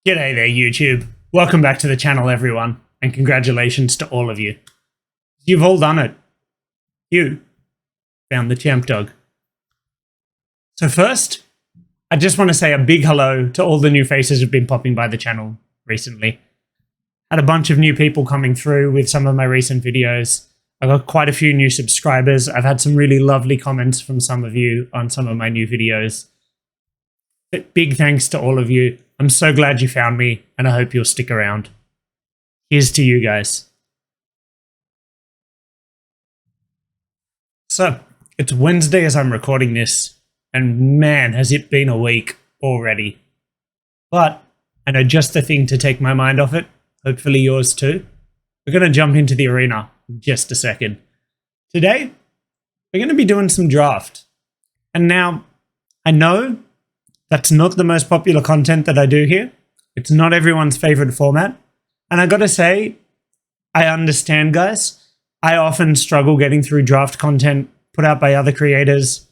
G'day there, YouTube. Welcome back to the channel, everyone, and congratulations to all of you. You've all done it. You found the champ dog. So first, I just want to say a big hello to all the new faces who've been popping by the channel recently. Had a bunch of new people coming through with some of my recent videos. I got quite a few new subscribers. I've had some really lovely comments from some of you on some of my new videos. But big thanks to all of you. I'm so glad you found me, and I hope you'll stick around. Here's to you guys. So, it's Wednesday as I'm recording this, and man, has it been a week already. But I know just the thing to take my mind off it, hopefully yours too. We're going to jump into the arena in just a second. Today, we're going to be doing some draft. And now, I know that's not the most popular content that I do here. It's not everyone's favorite format. And I gotta say, I understand, guys. I often struggle getting through draft content put out by other creators.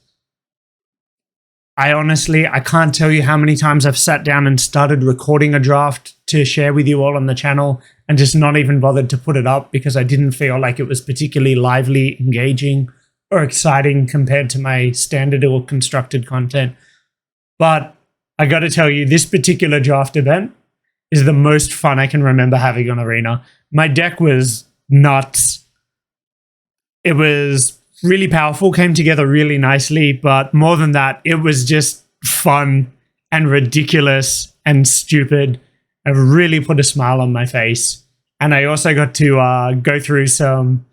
I can't tell you how many times I've sat down and started recording a draft to share with you all on the channel and just not even bothered to put it up because I didn't feel like it was particularly lively, engaging, or exciting compared to my standard or constructed content. But I got to tell you, this particular draft event is the most fun I can remember having on Arena. My deck was nuts. It was really powerful, came together really nicely, but more than that, it was just fun and ridiculous and stupid. It really put a smile on my face. And I also got to go through some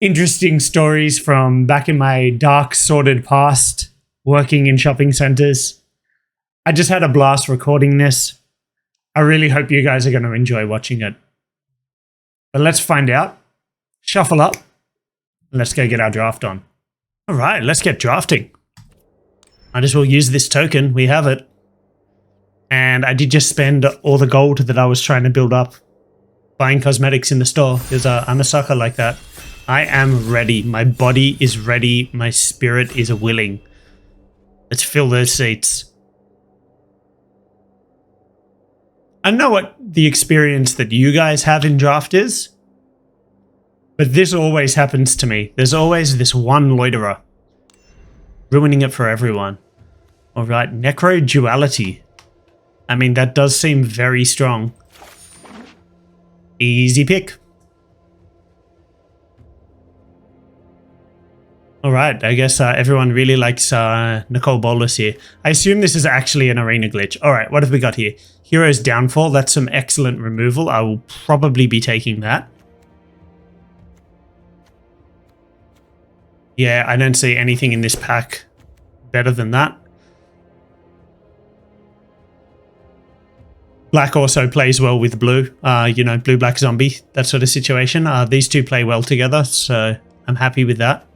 interesting stories from back in my dark, sordid past, working in shopping centers. I just had a blast recording this. I really hope you guys are going to enjoy watching it. But let's find out. Shuffle up. And let's go get our draft on. All right, let's get drafting. Might as well use this token. We have it. And I did just spend all the gold that I was trying to build up buying cosmetics in the store because I'm a sucker like that. I am ready. My body is ready. My spirit is willing. Let's fill those seats. I know what the experience that you guys have in draft is, but this always happens to me. There's always this one loiterer ruining it for everyone. All right, Necro Duality. I mean, that does seem very strong. Easy pick. All right, I guess everyone really likes Nicole Bolas here. I assume this is actually an arena glitch. All right, what have we got here? Hero's Downfall, that's some excellent removal. I will probably be taking that. Yeah, I don't see anything in this pack better than that. Black also plays well with blue. You know, blue-black zombie, that sort of situation. These two play well together, so I'm happy with that.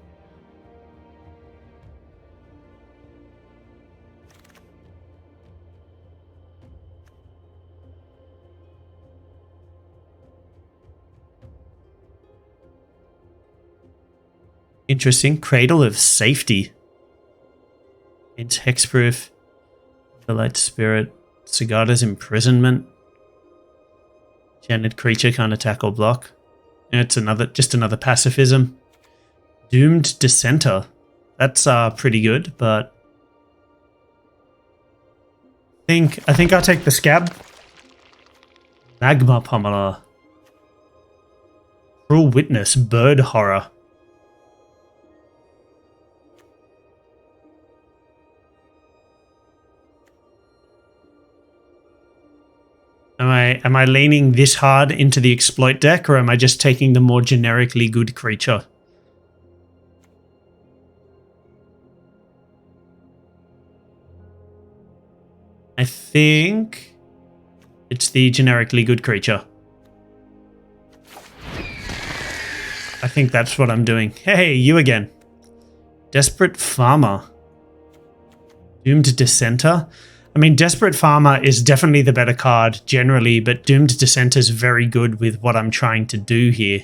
Interesting. Cradle of Safety. It's hexproof. The Light Spirit. Sagada's Imprisonment. Enchanted creature can't attack or block. It's just another pacifism. Doomed Dissenter. That's pretty good, but I think I'll take the Skaab. Magma Pummeler. Cruel Witness. Bird Horror. Am I leaning this hard into the exploit deck, or am I just taking the more generically good creature? I think it's the generically good creature. I think that's what I'm doing. Hey, you again. Desperate Farmer. Doomed Dissenter. I mean, Desperate Farmer is definitely the better card generally, but Doomed Dissenter is very good with what I'm trying to do here.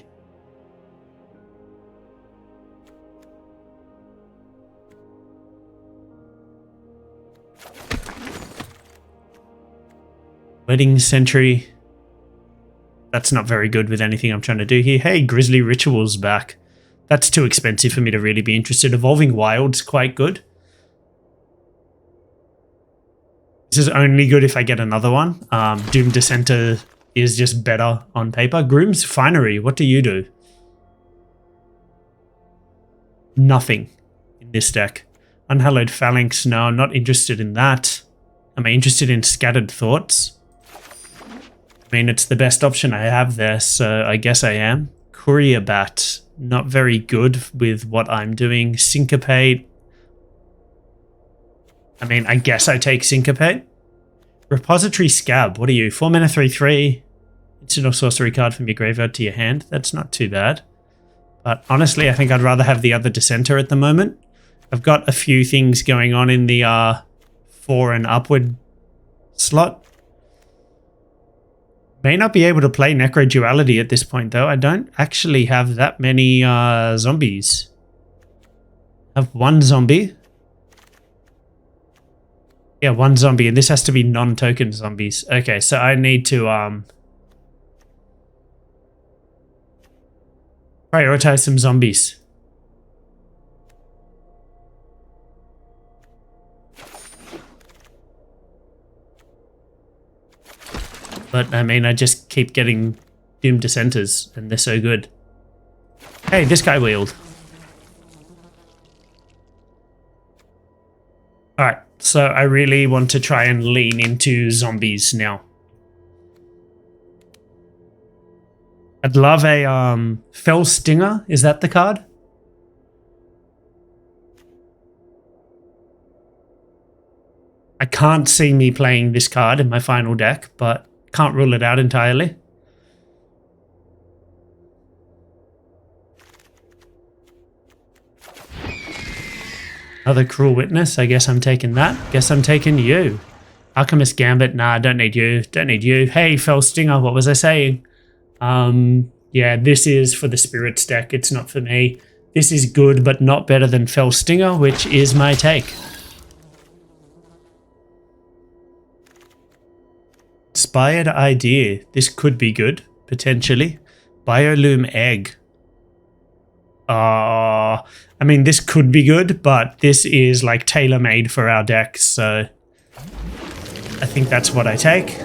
Wedding Sentry. That's not very good with anything I'm trying to do here. Hey, Grizzly Ritual's back. That's too expensive for me to really be interested. Evolving Wild's quite good. This is only good if I get another one. Doom Dissenter is just better on paper. Groom's Finery, what do you do? Nothing in this deck. Unhallowed Phalanx, no, I'm not interested in that. Am I interested in Scattered Thoughts? I mean, it's the best option I have there, so I guess I am. Courier Bat, not very good with what I'm doing. Syncopate. I mean, I guess I take Syncopate. Repository Skaab, what are you? 4 mana, 3/3. Instant or sorcery card from your graveyard to your hand. That's not too bad. But honestly, I think I'd rather have the other Dissenter at the moment. I've got a few things going on in the 4 and upward slot. May not be able to play Necro Duality at this point, though. I don't actually have that many zombies. I have one zombie. Yeah, one zombie, and this has to be non-token zombies. Okay, so I need to prioritize some zombies. But, I mean, I just keep getting Doom Dissenters, and they're so good. Hey, this guy wheeled. Alright, so I really want to try and lean into zombies now. I'd love a Fell Stinger. Is that the card? I can't see me playing this card in my final deck, but can't rule it out entirely. Another Cruel Witness. I guess I'm taking that. Guess I'm taking you. Alchemist Gambit. Nah, don't need you. Don't need you. Hey, Fell Stinger. What was I saying? Yeah, this is for the Spirits deck. It's not for me. This is good, but not better than Fell Stinger, which is my take. Inspired Idea. This could be good, potentially. Biolume Egg. I mean, this could be good, but this is like tailor-made for our deck, so I think that's what I take.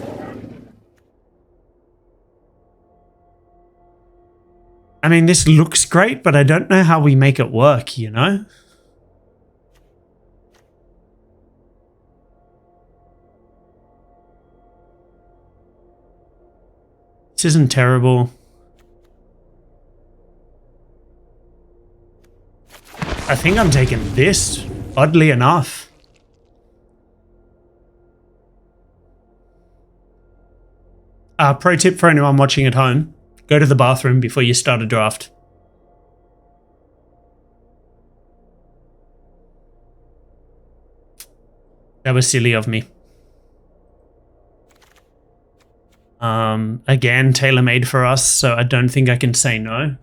I mean, this looks great, but I don't know how we make it work, you know? This isn't terrible. I think I'm taking this, oddly enough. Pro tip for anyone watching at home. Go to the bathroom before you start a draft. That was silly of me. Again, tailor-made for us, so I don't think I can say no.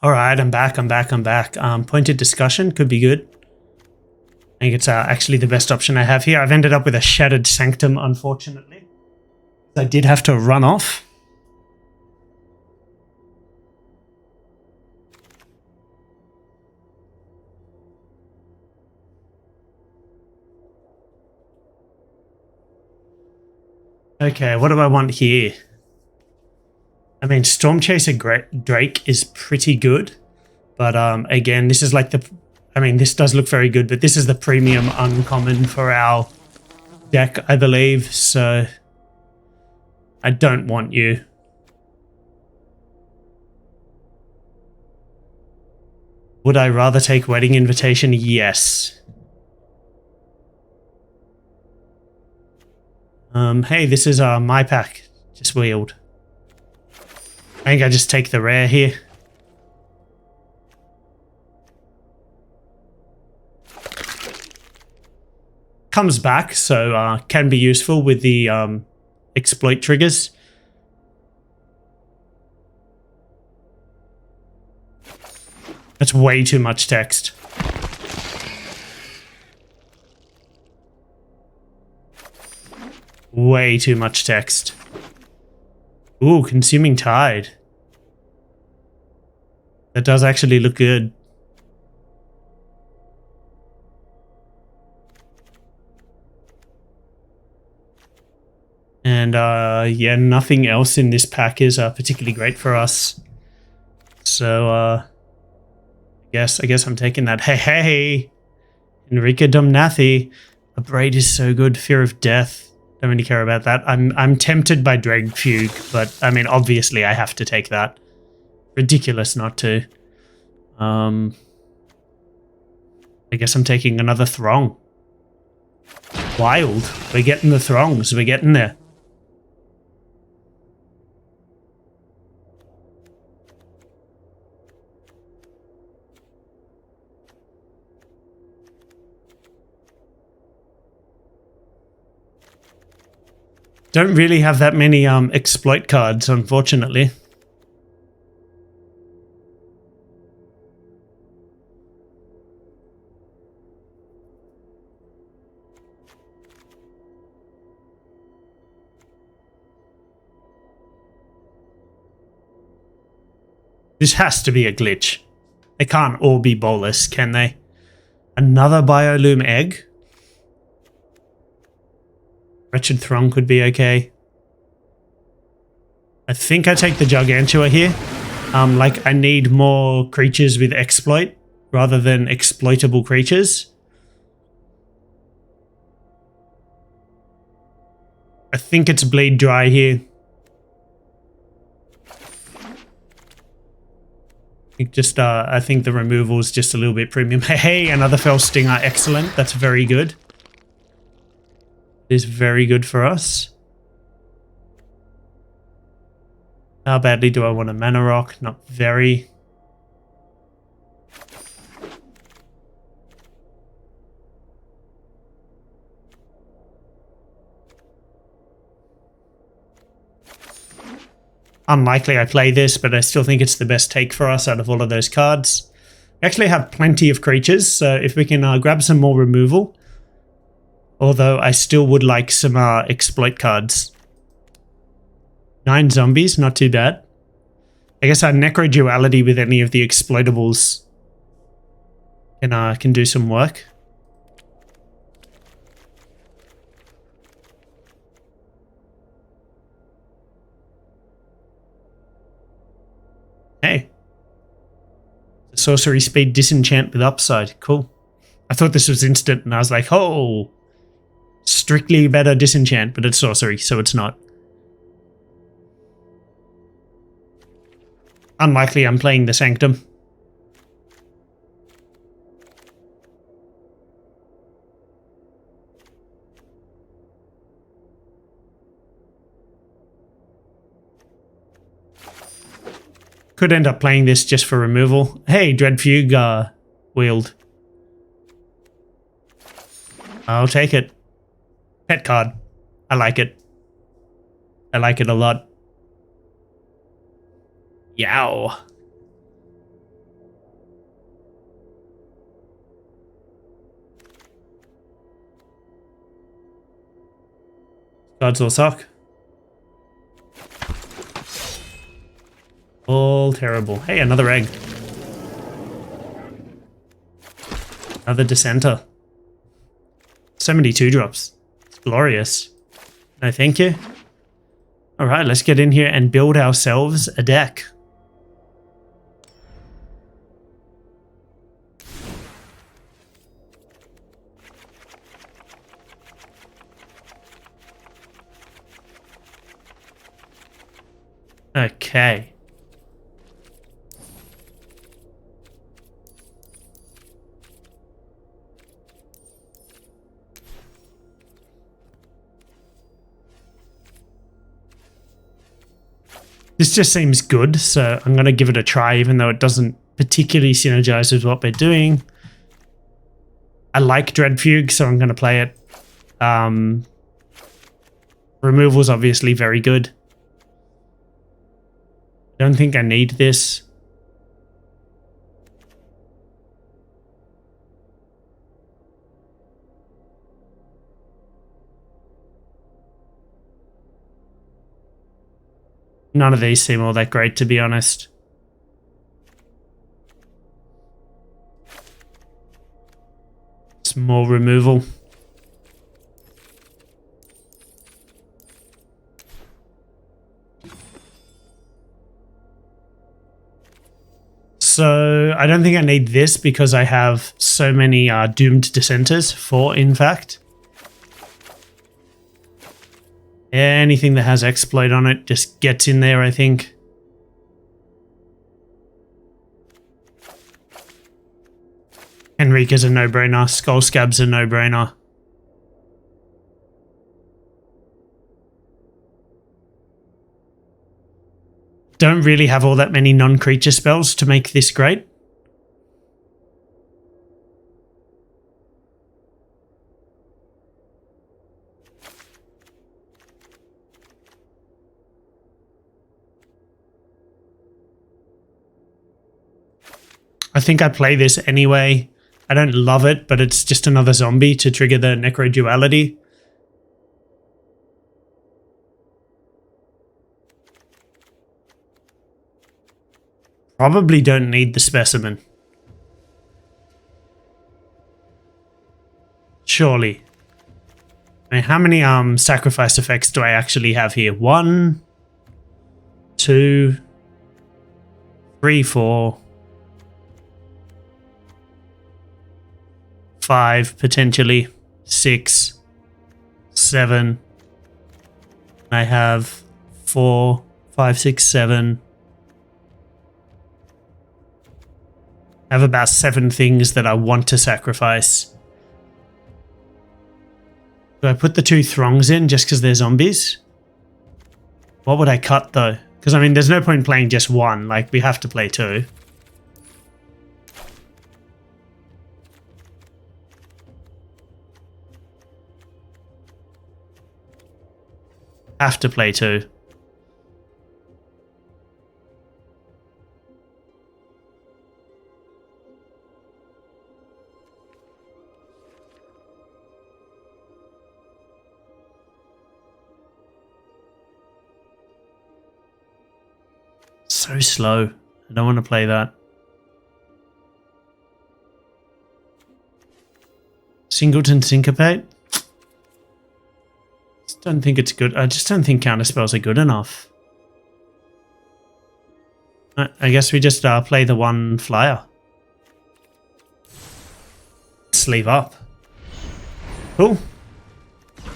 All right, I'm back. Pointed Discussion could be good. I think it's actually the best option I have here. I've ended up with a Shattered Sanctum, unfortunately. I did have to run off. Okay, what do I want here? I mean, Stormchaser Drake is pretty good. But again, this is like the... I mean, this does look very good, but this is the premium uncommon for our deck, I believe. So I don't want you. Would I rather take Wedding Invitation? Yes. Hey, this is my pack. Just wheeled. I think I just take the rare here. comes back, so can be useful with the exploit triggers. That's way too much text. Way too much text. Ooh, Consuming Tide. That does actually look good. And yeah, nothing else in this pack is particularly great for us. So I guess I'm taking that. Hey, Enrica Domnathi. A Braid is so good. Fear of Death. Don't really care about that. I'm tempted by Dread Fugue, but I mean, obviously I have to take that. Ridiculous not to. I guess I'm taking another Throng. Wild. We're getting the Throngs. We're getting there. Don't really have that many exploit cards, unfortunately. This has to be a glitch. They can't all be Bolus, can they? Another Biolume Egg? Wretched Throng could be okay. I think I take the Gargantua here. Like, I need more creatures with exploit rather than exploitable creatures. I think it's Bleed Dry here. I think the removal is just a little bit premium. Hey, another Fell Stinger. Excellent. That's very good. It is very good for us. How badly do I want a Mana Rock? Not very. Unlikely I play this, but I still think it's the best take for us out of all of those cards. We actually have plenty of creatures, so if we can grab some more removal. Although I still would like some exploit cards. 9 zombies, not too bad. I guess our Necro Duality with any of the exploitables can do some work. Hey. Sorcery Speed Disenchant with upside. Cool. I thought this was instant and I was like, oh, strictly better disenchant, but it's sorcery, so it's not. Unlikely I'm playing the Sanctum. Could end up playing this just for removal. Hey, Dread Fugue wield. I'll take it. Pet card. I like it. I like it a lot. Yow. Cards all suck. All terrible. Hey, another egg. Another Dissenter. 72 drops. It's glorious. No, thank you. Alright, let's get in here and build ourselves a deck. Okay. This just seems good, so I'm going to give it a try, even though it doesn't particularly synergize with what we're doing. I like Dread Fugue, so I'm going to play it. Removal's obviously very good. Don't think I need this. None of these seem all that great, to be honest. It's more removal. So I don't think I need this because I have so many doomed dissenters. 4, in fact. Anything that has exploit on it just gets in there, I think. Henrika's a no-brainer. Skull Scab's a no-brainer. Don't really have all that many non-creature spells to make this great. I think I play this anyway. I don't love it, but it's just another zombie to trigger the Necro Duality. Probably don't need the specimen. Surely. I mean, how many sacrifice effects do I actually have here? 1, 2, 3, 4, 5, potentially 6, 7. I have 4, 5, 6, 7. I have about 7 things that I want to sacrifice. Do I put the 2 throngs in just because they're zombies? What would I cut though? Because I mean, there's no point playing just 1. Like, we have to play 2. Have to play 2. So slow. I don't want to play that. Singleton Syncopate? Just don't think it's good. I just don't think counterspells are good enough. I guess we just play the 1 flyer. Sleeve up. Cool.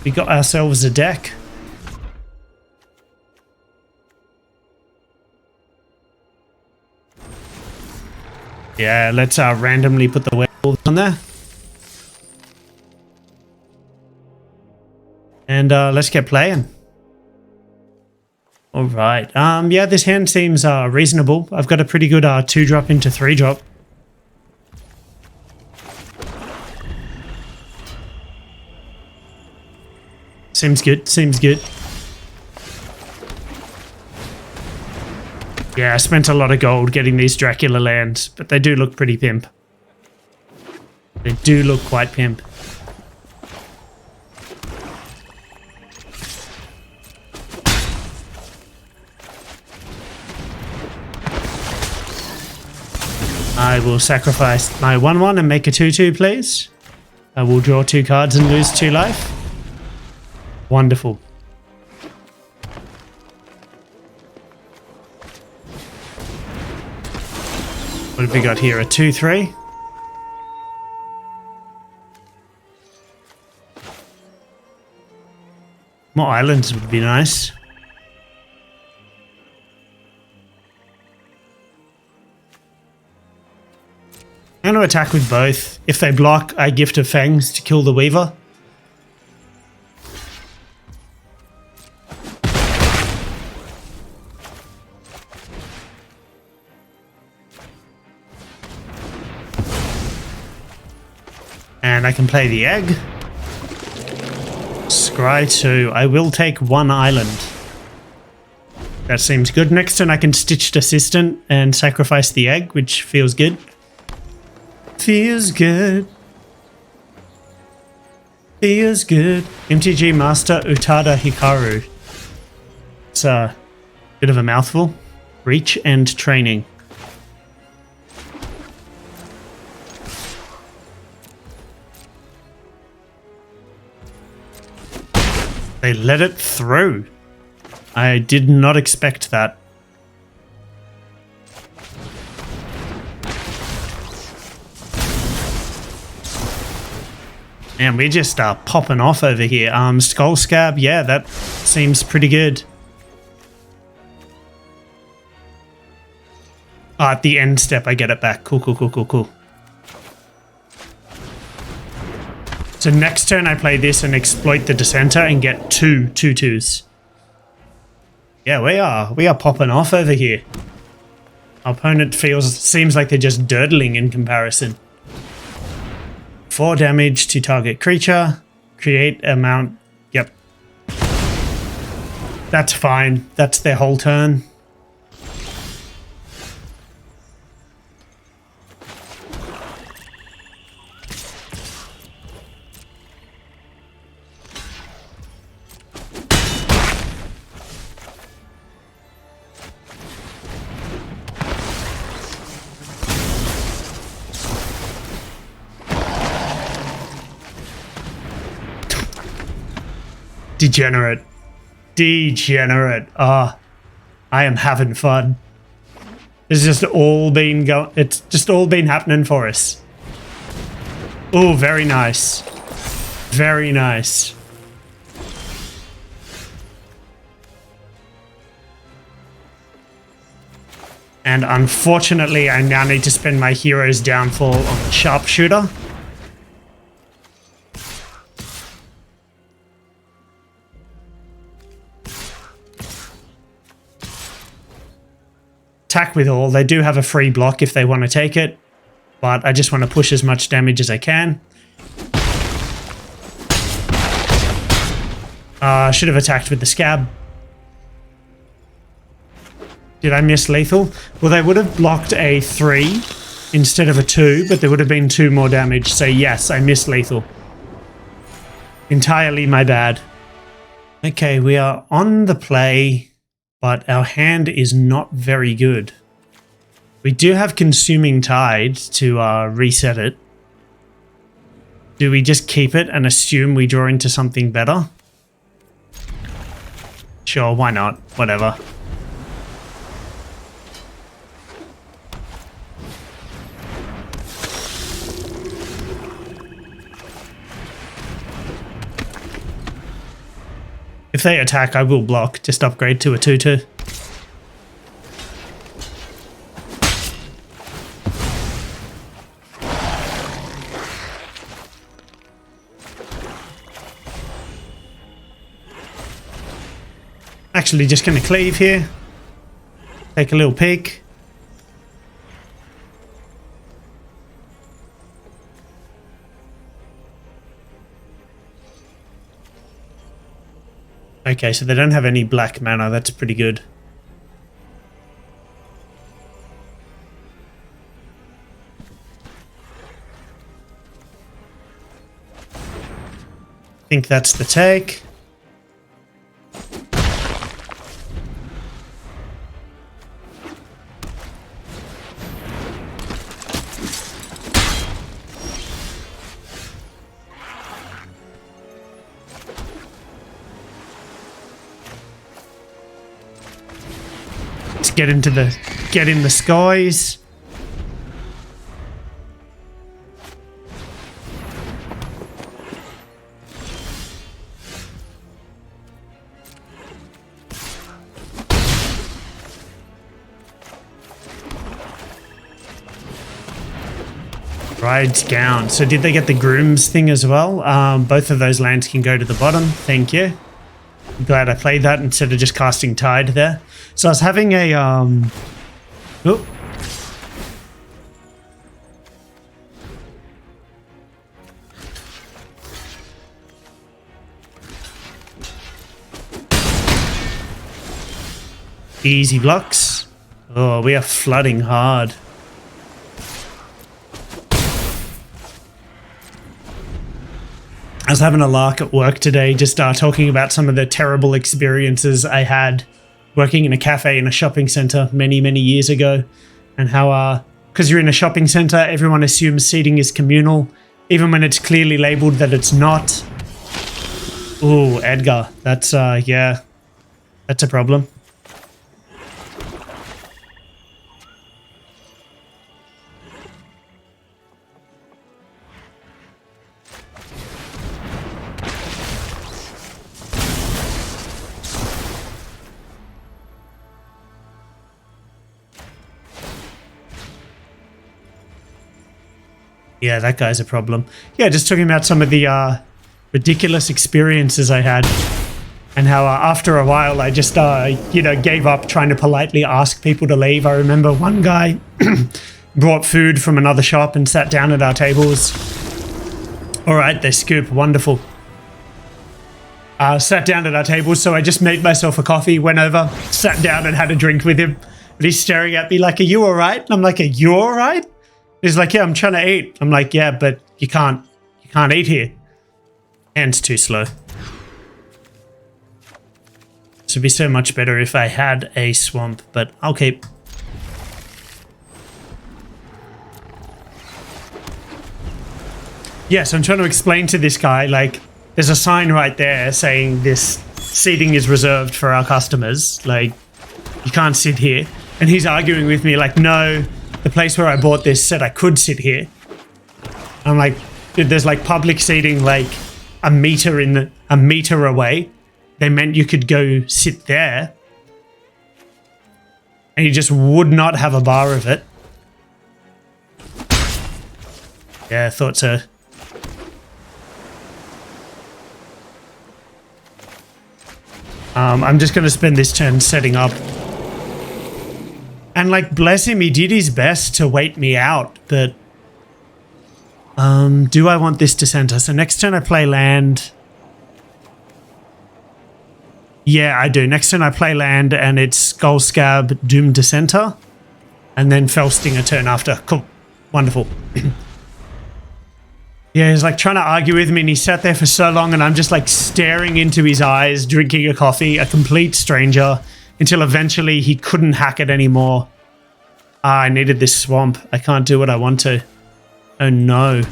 We got ourselves a deck. Yeah, let's randomly put the werewolves on there. And let's get playing. Alright. Yeah, this hand seems reasonable. I've got a pretty good 2-drop into 3-drop. Seems good, seems good. Yeah, I spent a lot of gold getting these Dracula lands, but they do look pretty pimp. They do look quite pimp. I will sacrifice my 1/1 and make a 2/2, please. I will draw 2 cards and lose 2 life. Wonderful. What have we got here? A 2/3. More islands would be nice. I'm going to attack with both. If they block, I gift of Fangs to kill the Weaver. And I can play the egg. Scry 2. I will take one island. That seems good. Next turn I can Stitched Assistant and sacrifice the egg, which feels good. Feels good. Feels good. MTG Master Utada Hikaru. It's a bit of a mouthful. Reach and training. They let it through. I did not expect that. Man, we just are popping off over here. Skull Skaab, yeah, that seems pretty good. At the end step, I get it back. Cool, cool, cool, cool, cool. So next turn I play this and exploit the Dissenter and get 2/2/2s. Yeah, we are popping off over here. Our opponent seems like they're just dirtling in comparison. 4 damage to target creature. Create amount. Yep. That's fine. That's their whole turn. Degenerate. Degenerate. Ah, I am having fun. It's just all been it's just all been happening for us. Oh, very nice. Very nice. And unfortunately, I now need to spend my hero's downfall on the sharpshooter. Attack with all. They do have a free block if they want to take it, but I just want to push as much damage as I can. Should have attacked with the Skaab. Did I miss lethal? Well, they would have blocked a 3 instead of a 2, but there would have been 2 more damage. So yes, I missed lethal. Entirely my bad. Okay, we are on the play. But our hand is not very good. We do have Consuming Tide to reset it. Do we just keep it and assume we draw into something better? Sure, why not? Whatever. If they attack, I will block. Just upgrade to a 2/2. Actually, just going to cleave here. Take a little peek. Okay, so they don't have any black mana. That's pretty good. I think that's the take. Get in the skies. Rides down. So did they get the Grooms thing as well? Both of those lands can go to the bottom. Thank you. I'm glad I played that instead of just casting Tide there. So I was having a oh. Easy blocks. Oh, we are flooding hard. I was having a lark at work today, just talking about some of the terrible experiences I had working in a cafe in a shopping center many, many years ago, and how, because you're in a shopping center, everyone assumes seating is communal, even when it's clearly labeled that it's not. Ooh, Edgar. That's, yeah, that's a problem. Yeah, that guy's a problem. Yeah, just talking about some of the ridiculous experiences I had, and how after a while I just, gave up trying to politely ask people to leave. I remember one guy brought food from another shop and sat down at our tables. All right, they scoop. Wonderful. Sat down at our tables, so I just made myself a coffee, went over, sat down and had a drink with him. And he's staring at me like, are you all right? And I'm like, are you all right? He's like, yeah, I'm trying to eat. I'm like, yeah, but you can't eat here. Hand's too slow. This would be so much better if I had a swamp, but I'll keep. Yeah, so I'm trying to explain to this guy, like, there's a sign right there saying this seating is reserved for our customers. Like, you can't sit here. And he's arguing with me like, no, the place where I bought this said I could sit here. I'm like, dude, there's like public seating like a meter away. They meant you could go sit there. And he just would not have a bar of it. Yeah, I thought so. I'm just going to spend this turn setting up. And like, bless him, he did his best to wait me out, but do I want this to center? So next turn I play land. Yeah, I do. Next turn I play land and it's Skull Skaab, Doom to center. And then Felsting a turn after. Cool. Wonderful. Yeah, he's like trying to argue with me and he sat there for so long and I'm just like staring into his eyes, drinking a coffee, a complete stranger, until eventually he couldn't hack it anymore. I needed this swamp. I can't do what I want to. Oh no.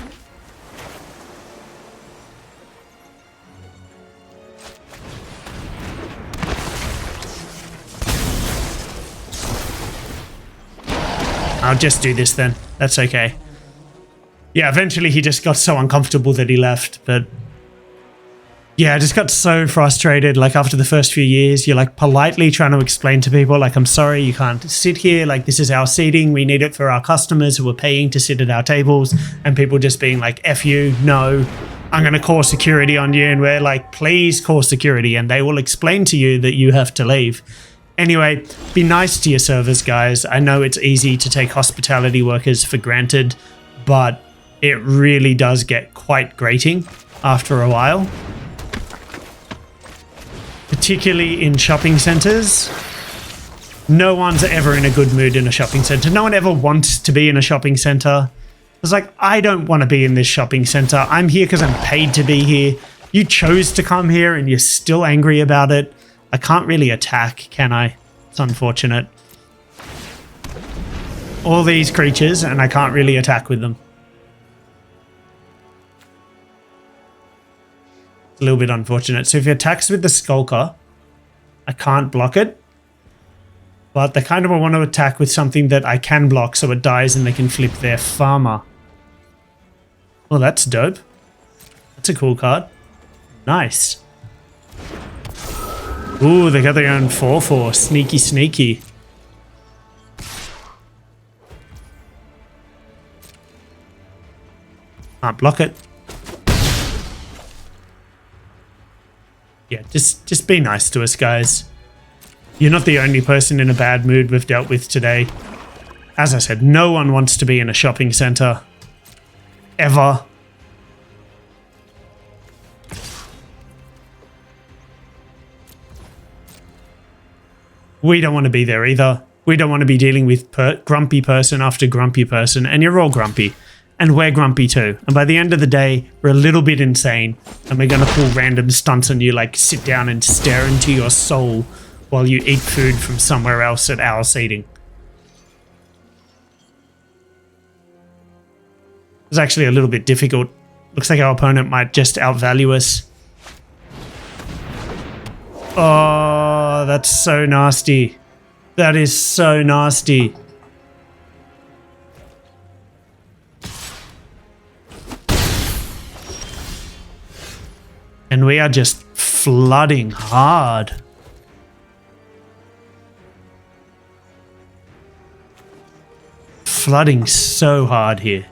I'll just do this then. That's okay. Yeah, eventually he just got so uncomfortable that he left, but yeah, I just got so frustrated. Like after the first few years, you're like politely trying to explain to people like, I'm sorry, you can't sit here. Like this is our seating. We need it for our customers who are paying to sit at our tables, and people just being like, F you, no, I'm going to call security on you. And we're like, please call security. And they will explain to you that you have to leave. Anyway, be nice to your servers, guys. I know it's easy to take hospitality workers for granted, but it really does get quite grating after a while. Particularly in shopping centers. No one's ever in a good mood in a shopping center. No one ever wants to be in a shopping center. It's like, I don't want to be in this shopping center. I'm here because I'm paid to be here. You chose to come here and you're still angry about it. I can't really attack, can I? It's unfortunate. All these creatures and I can't really attack with them. A little bit unfortunate. So if he attacks with the Skulker, I can't block it. But they kind of want to attack with something that I can block so it dies and they can flip their farmer. Well, that's dope. That's a cool card. Nice. Ooh, they got their own 4/4. Sneaky, sneaky. Can't block it. Yeah, just be nice to us, guys. You're not the only person in a bad mood we've dealt with today. As I said, no one wants to be in a shopping center. Ever. We don't want to be there either. We don't want to be dealing with grumpy person after grumpy person, and you're all grumpy. And we're grumpy too. And by the end of the day, we're a little bit insane, and we're going to pull random stunts on you, like sit down and stare into your soul while you eat food from somewhere else at our seating. It's actually a little bit difficult. Looks like our opponent might just outvalue us. Oh, that's so nasty. That is so nasty. And we are just flooding hard. Flooding so hard here.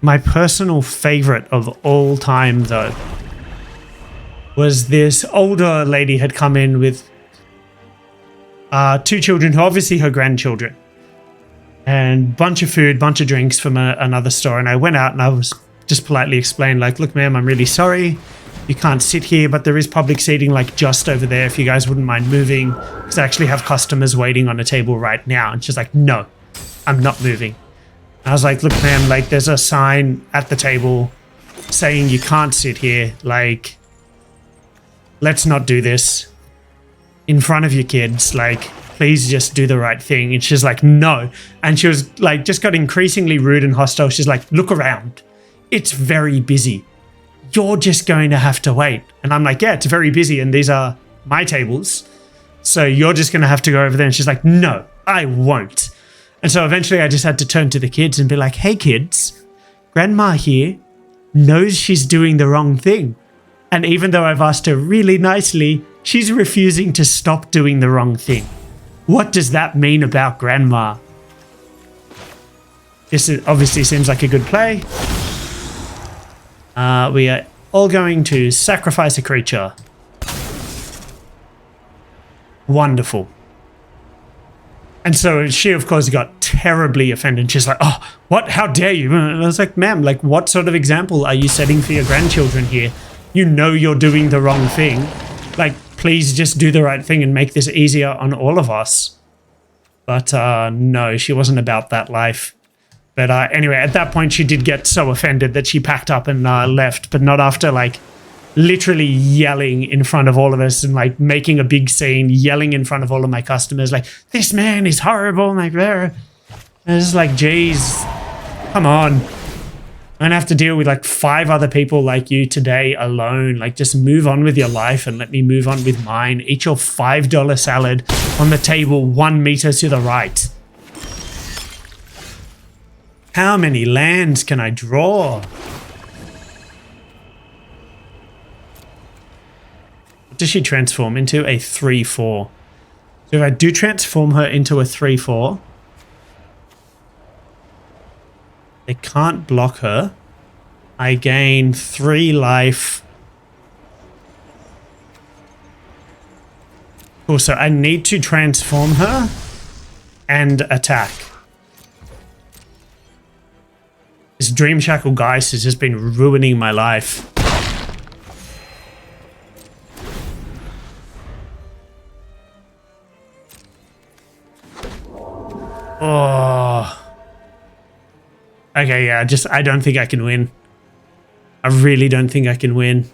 My personal favorite of all time, though, was this older lady had come in with 2 children, who obviously her grandchildren, and bunch of food, bunch of drinks from another store. And I went out and I was just politely explained, like, look, ma'am, I'm really sorry. You can't sit here, but there is public seating like just over there if you guys wouldn't mind moving, because I actually have customers waiting on a table right now. And she's like, no, I'm not moving. I was like, look, ma'am, like there's a sign at the table saying you can't sit here. Like, let's not do this in front of your kids. Like, please just do the right thing. And she's like, no. And she was like, just got increasingly rude and hostile. She's like, look around. It's very busy. You're just going to have to wait. And I'm like, yeah, it's very busy. And these are my tables. So you're just going to have to go over there. And she's like, no, I won't. And so eventually I just had to turn to the kids and be like, hey kids, grandma here knows she's doing the wrong thing. And even though I've asked her really nicely, she's refusing to stop doing the wrong thing. What does that mean about grandma? This obviously seems like a good play. We are all going to sacrifice a creature. Wonderful. And so she, of course, got terribly offended. She's like, oh, what? How dare you? And I was like, ma'am, like, what sort of example are you setting for your grandchildren here? You know you're doing the wrong thing. Like, please just do the right thing and make this easier on all of us. But no, she wasn't about that life. But anyway, at that point, she did get so offended that she packed up and left, but not after, like, literally yelling in front of all of us and, like, making a big scene, yelling in front of all of my customers, like, this man is horrible, like, there. And it's like, geez, come on. I'm going to have to deal with, like, 5 other people like you today alone. Like, just move on with your life and let me move on with mine. Eat your $5 salad on the table 1 meter to the right. How many lands can I draw? What does she transform into? A 3/4. So if I do transform her into a 3/4, they can't block her. I gain 3 life. Cool, so I need to transform her and attack. This Dream Shackle Geist has just been ruining my life. Oh. Okay, yeah, I don't think I can win. I really don't think I can win.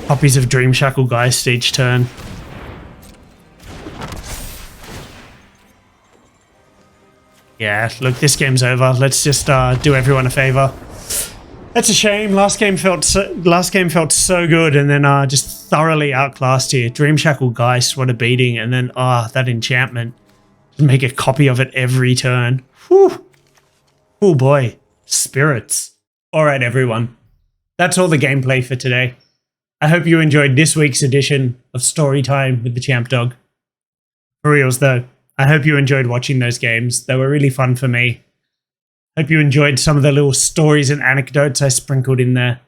Copies of Dream Shackle Geist each turn. Yeah, look, this game's over. Let's just do everyone a favor. That's a shame. Last game felt so good, and then just thoroughly outclassed here. Dream Shackle Geist, what a beating, and then that enchantment. Just make a copy of it every turn. Whew. Oh boy, spirits. All right, everyone. That's all the gameplay for today. I hope you enjoyed this week's edition of Storytime with the Champ Dog. For reals though, I hope you enjoyed watching those games. They were really fun for me. Hope you enjoyed some of the little stories and anecdotes I sprinkled in there.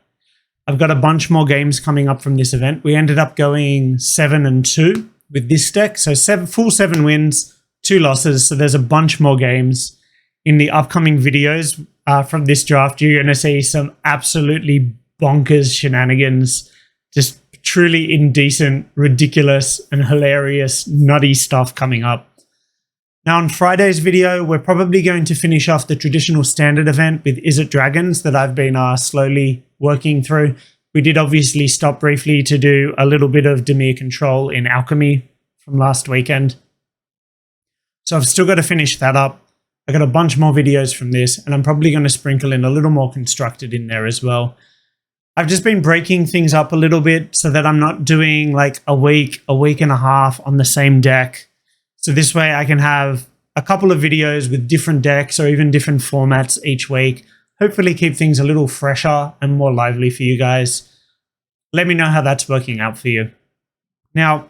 I've got a bunch more games coming up from this event. We ended up going 7-2 with this deck. So full 7 wins, 2 losses. So there's a bunch more games. in the upcoming videos from this draft, you're going to see some absolutely bonkers shenanigans, just truly indecent, ridiculous, and hilarious, nutty stuff coming up. Now, on Friday's video, we're probably going to finish off the traditional standard event with Is It Dragons that I've been slowly working through. We did obviously stop briefly to do a little bit of Dimir control in Alchemy from last weekend. So I've still got to finish that up. I got a bunch more videos from this, and I'm probably going to sprinkle in a little more constructed in there as well. I've just been breaking things up a little bit so that I'm not doing like a week and a half on the same deck. So this way I can have a couple of videos with different decks or even different formats each week. Hopefully keep things a little fresher and more lively for you guys. Let me know how that's working out for you. Now,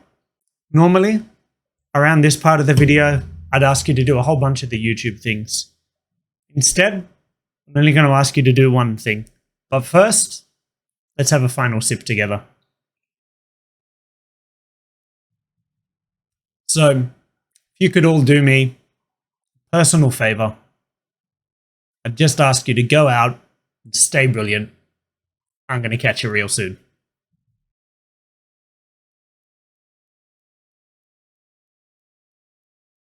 normally around this part of the video, I'd ask you to do a whole bunch of the YouTube things. Instead, I'm only going to ask you to do one thing. But first, let's have a final sip together. So, if you could all do me a personal favor, I'd just ask you to go out and stay brilliant. I'm going to catch you real soon.